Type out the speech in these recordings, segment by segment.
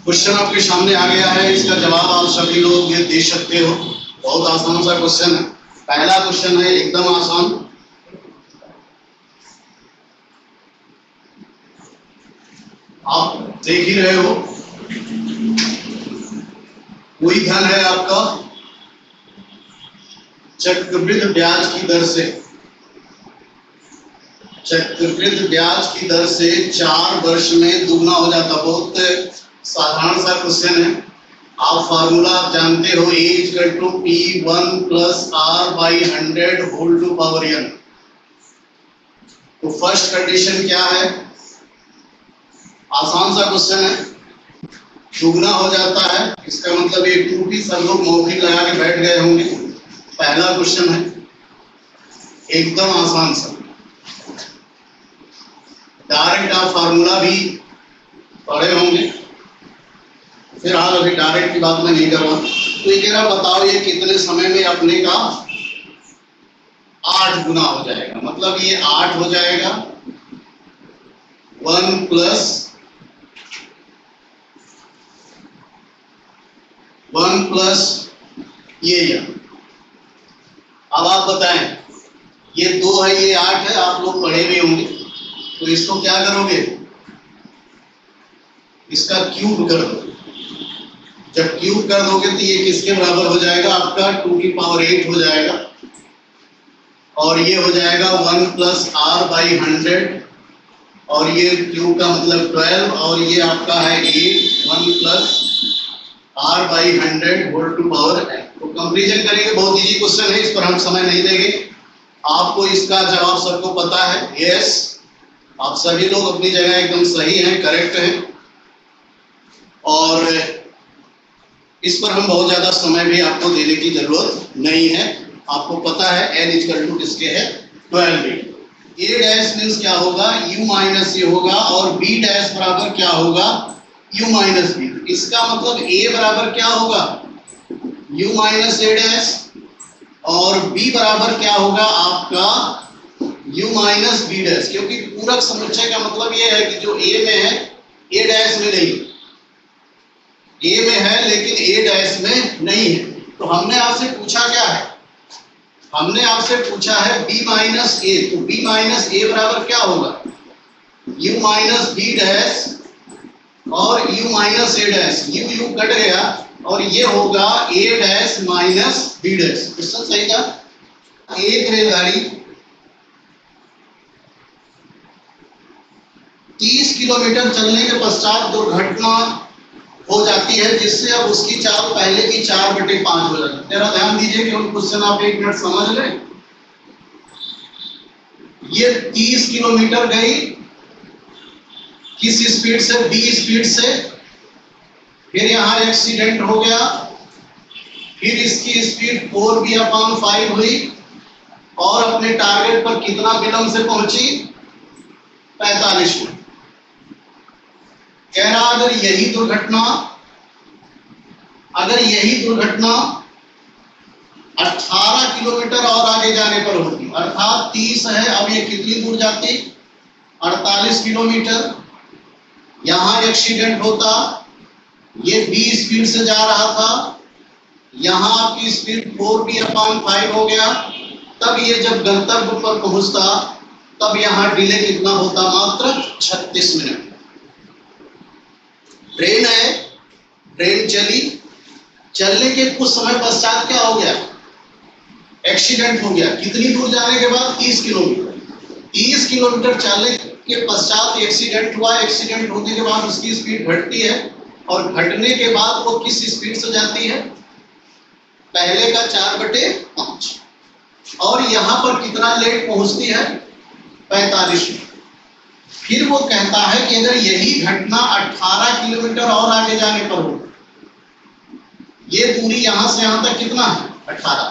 Question आपके सामने आ गया है, इसका जवाब आप सभी लोग ये दे सकते हो। बहुत आसान सा क्वेश्चन है। पहला क्वेश्चन है एकदम आसान। आप देख ही रहे हो, कोई धन है आपका चक्रवृद्धि ब्याज की दर से, चक्रवृद्धि ब्याज की दर से 4 वर्ष में दुगना हो जाता। बहुत साधारण सा क्वेश्चन है। आप फार्मूला जानते हो, A = P1 + R/100 whole to power n। तो फर्स्ट कंडीशन क्या है? आसान सा क्वेश्चन है, दुगना हो जाता है, इसका मतलब ये 2P सब लोग मौखिक लगा के बैठ गए होंगे। पहला क्वेश्चन है एकदम आसान सा, डायरेक्ट आप फार्मूला भी पढ़े होंगे, फिलहाल अभी डायरेक्ट की बात मैं नहीं कर रहा। तो ये कह रहा बताओ ये कितने समय में अपने का 8 गुना हो जाएगा। मतलब ये 8 हो जाएगा 1 प्लस ये यह। अब आप बताएं, ये 2 है, ये 8 है, आप लोग पढ़े भी होंगे। तो इसको क्या करोगे? इसका क्यूब कर दो। जब क्यूब कर दोगे तो ये किसके बराबर हो जाएगा? आपका 2⁸ हो जाएगा, और ये हो जाएगा 1 + R/100, और ये क्यूब का मतलब 12, और ये आपका है 8 1 + R/100 whole to power n। तो कंपैरिजन करेंगे, बहुत इजी क्वेश्चन है, इस पर हम समय नहीं देंगे। आपको इसका जवाब सबको पता है। यस, आप सभी लोग अपनी जगह एकदम सही हैं, करेक्ट हैं, और इस पर हम बहुत ज्यादा समय भी आपको देने की जरूरत नहीं है। आपको पता है n = किसके है? 12। A डैश मीन्स क्या होगा? u माइनस ए होगा, और b डैश बराबर क्या होगा? u minus B. इसका मतलब a बराबर क्या होगा? u माइनस ए डैश, और b बराबर क्या होगा? आपका u माइनस बी डैश। क्योंकि पूरक समुच्चय का मतलब ये है कि जो a में है a डैश में नहीं, A में है लेकिन A डैश में नहीं है। तो हमने आपसे पूछा क्या है? हमने आपसे पूछा है B माइनस A। तो B माइनस A बराबर क्या होगा? U माइनस B डैश और U minus A dash. U cut गया और ये होगा A dash minus B dash. Question सही था। एक रेलगाड़ी 30 किलोमीटर चलने के पश्चात दुर्घटना हो जाती है, जिससे अब उसकी चाल पहले की 4/5 हो जाती है। जरा ध्यान दीजिए कि उन क्वेश्चन आप 1 मिनट समझ लें। ये 30 किलोमीटर गई, किस स्पीड से? b स्पीड से। फिर यहाँ एक्सीडेंट हो गया, फिर इसकी स्पीड 4v/5 हुई, और अपने टारगेट पर कितना विलंब से पहुंची? 45 मिनट। कह रहा अगर यही दुर्घटना 18 किलोमीटर और आगे जाने पर होती, अर्थात 30 है, अब ये कितनी दूर जाती? 48 किलोमीटर। यहां एक्सीडेंट होता, ये 20 स्पीड से जा रहा था, यहां आपकी स्पीड 4v/5 हो गया। तब ये जब गंतव्य पर पहुंचता, तब यहां डिले कितना होता? मात्र 36 मिनट। ट्रेन है, ट्रेन चलने के कुछ समय पश्चात क्या हो गया? एक्सीडेंट हो गया। कितनी दूर जाने के बाद? 30 किलोमीटर। 30 किलोमीटर चलने के पश्चात एक्सीडेंट हुआ। एक्सीडेंट होने के बाद उसकी स्पीड घटती है, और घटने के बाद वो किस स्पीड से जाती है? पहले का 4/5। और यहां पर कितना लेट पहुंचती है? 45 मिनट। फिर वो कहता है कि अगर यही घटना 18 किलोमीटर और आगे जाने पर हो, ये दूरी यहां से यहां तक कितना है? 18।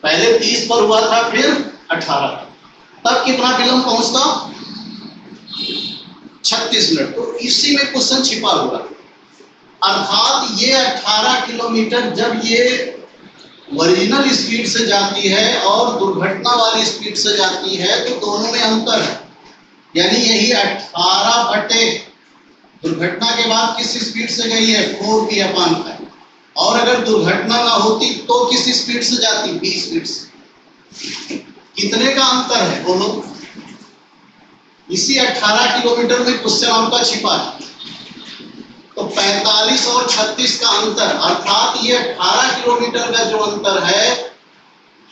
पहले 30 पर हुआ था, फिर 18, तब कितना विलंब पहुंचता? 36 मिनट। तो इसी में क्वेश्चन छिपा हुआ। अर्थात ये 18 किलोमीटर जब ये ओरिजिनल स्पीड से जाती है और दुर्घटना वाली स्पीड से जाती है, तो दोनों में अंतर है। यानी यही 18/5 दुर्घटना के बाद किस स्पीड से गई है? 4v/5। और अगर दुर्घटना ना होती तो किस स्पीड से जाती? v स्पीड से। कितने का अंतर है बोलो? इसी 18 किलोमीटर में क्वेश्चन आपका छिपा है। तो 45 और 36 का अंतर, अर्थात ये 18 किलोमीटर का जो अंतर है,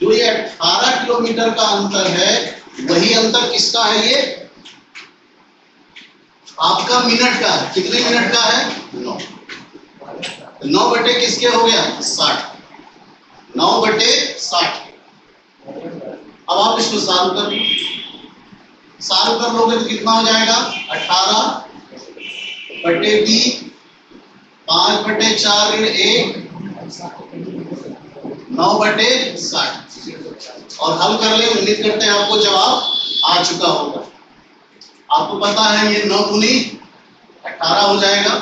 जो ये 18 किलोमीटर का अंतर है, वही अंतर किसका है? ये आपका मिनट का है। कितने मिनट का है? 9। 9 बटे किसके हो गया? 60। 9 बटे 60। अब आप इसको सॉल्व कर लो। सॉल्व कर लोगे तो कितना हो जाएगा? 18 बटे 20, 5 बटे 4 ऋण 1, 9 बटे 60। और हल कर ले। उम्मीद करते हैं आपको जवाब आ चुका होगा। आपको पता है ये 9 गुनी 18 हो जाएगा।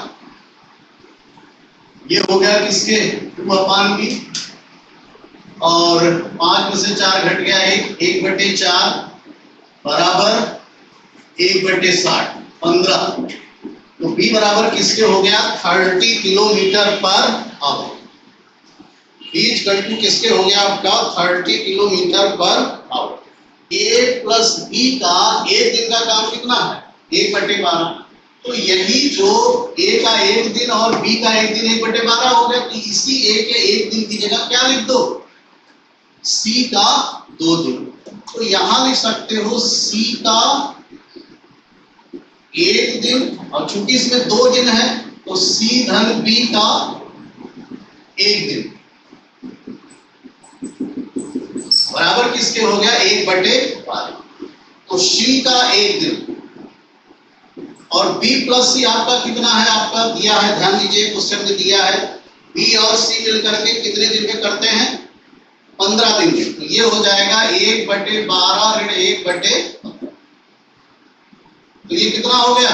ये हो गया किसके? 2/b। और 5 में से 4 घट गया 1 बटे 4 बराबर 1 बटे 60, 15। तो b बराबर किसके हो गया? 30 किलोमीटर पर आवर। b = किसके हो गया आपका? 30 kilometre per hour. a plus b का एक दिन का काम कितना है? 1 बटे 12। तो यही जो a का एक दिन और b का एक दिन 1 बटे 12 हो गया। तो इसी a के एक दिन की जगह क्या लिख दो? c का 2 दिन। तो यहां लिख सकते हो c का एक दिन, और चूंकि इसमें 2 दिन है तो c धन b का एक दिन बराबर किसके हो गया? 1 बटे 12। तो c का एक दिन और b प्लस c आपका कितना है? आपका दिया है, ध्यान दीजिए क्वेश्चन में दिया है b और c मिलकर के कितने दिन में करते हैं? 15 दिन में। तो ये हो जाएगा 1 बटे 12 ऋण 1 बटे 15। तो ये कितना हो गया?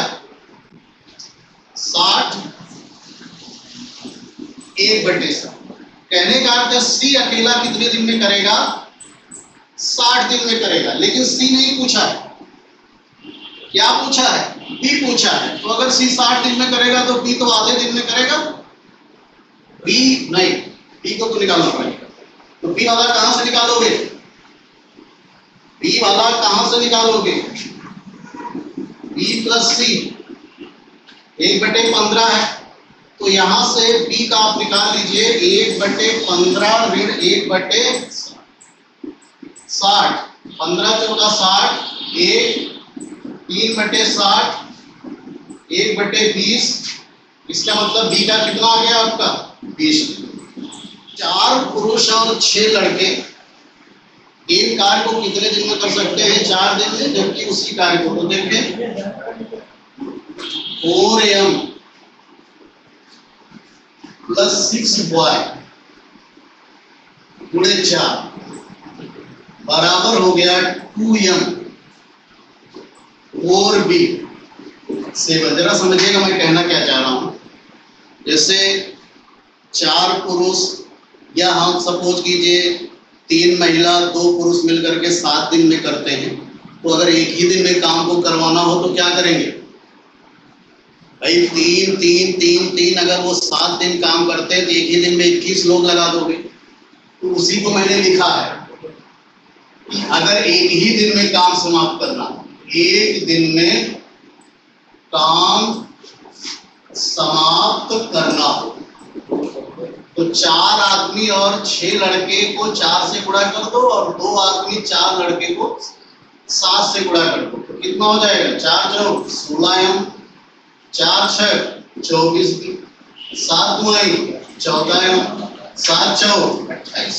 60 1 बटे 7। कहने का अर्थ है c अकेला कितने दिन में करेगा? 60 दिन में करेगा। लेकिन c नहीं पूछा है। क्या पूछा है? b पूछा है। तो अगर c 60 दिन में करेगा तो b तो आधे दिन में करेगा। b नहीं, b को तो निकालना पड़ेगा। तो b वाला कहां से निकालोगे? b वाला कहां से निकालोगे? b प्लस c 1 बटे 15 है। तो यहां से b का आप निकाल लीजिए 1 बटे 15 ऋण 1 बटे 60। 15 चौका 60, 1 3 बटे 60, 1 बटे 20। इसका मतलब b का कितना आ गया आपका? 20। 4 पुरुष और 6 लड़के एक कार्य को कितने दिन में कर सकते हैं? 4 दिन में। जबकि उसी कार्य को, तो देखें 4m प्लस 6y गुणे 4 बराबर हो गया 2m 4b से। जरा समझिएगा मैं कहना क्या चाह रहा हूं। जैसे 4 पुरुष, या हम सपोज कीजिए 3 महिला 2 पुरुष मिलकर के 7 दिन में करते हैं। तो अगर एक ही दिन में काम को करवाना हो तो क्या करेंगे भाई? 3 3 3 3, अगर वो 7 दिन काम करते हैं तो एक ही दिन में 21 लोग लगा दोगे। तो उसी को मैंने लिखा है कि अगर एक ही दिन में काम समाप्त करना, एक दिन में काम समाप्त करना हो तो 4 आदमी और 6 लड़के को 4 से गुणा कर दो, और 2 आदमी 4 लड़के को 7 से गुणा कर दो। तो कितना हो जाएगा? 4 चौक 16m, 4 6 24, 7 दुआई 14m, 7 चौक 28।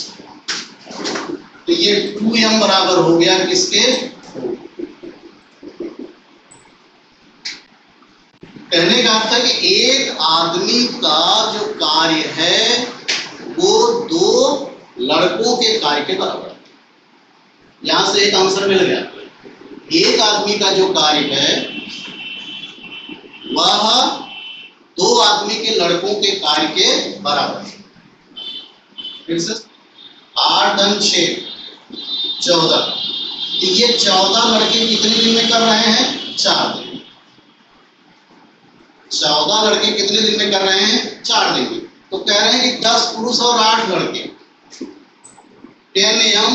तो ये 2m बराबर हो गया किसके? कहने का अर्थ है कि एक आदमी का जो कार्य है वो 2 लड़कों के कार्य के बराबर है। यहां से एक आंसर मिल गया। एक आदमी का जो कार्य है वह 2 आदमी के लड़कों के कार्य के बराबर है। फिर से 8 धन 6 14। ये 14 लड़के कितने दिन में कर रहे हैं? 4 दिन। 14 लड़के कितने दिन में कर रहे हैं? 4 दिन में। तो कह रहे हैं कि 10 पुरुष और 8 लड़के, 10 एम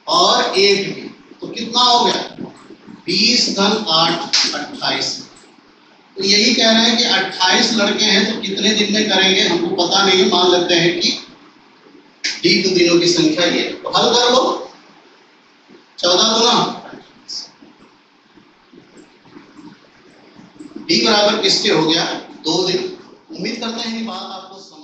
और 8 भी, तो कितना हो गया? 20 धन 8 28। तो यही कह रहे हैं कि 28 लड़के हैं तो कितने दिन में करेंगे हमको पता नहीं, मान लेते हैं कि D दिनों की संख्या ये। तो हल कर लो, 14 गुना D बराबर किसके हो गया? 2 दिन। उम्मीद करते हैं कि बात आपको समझ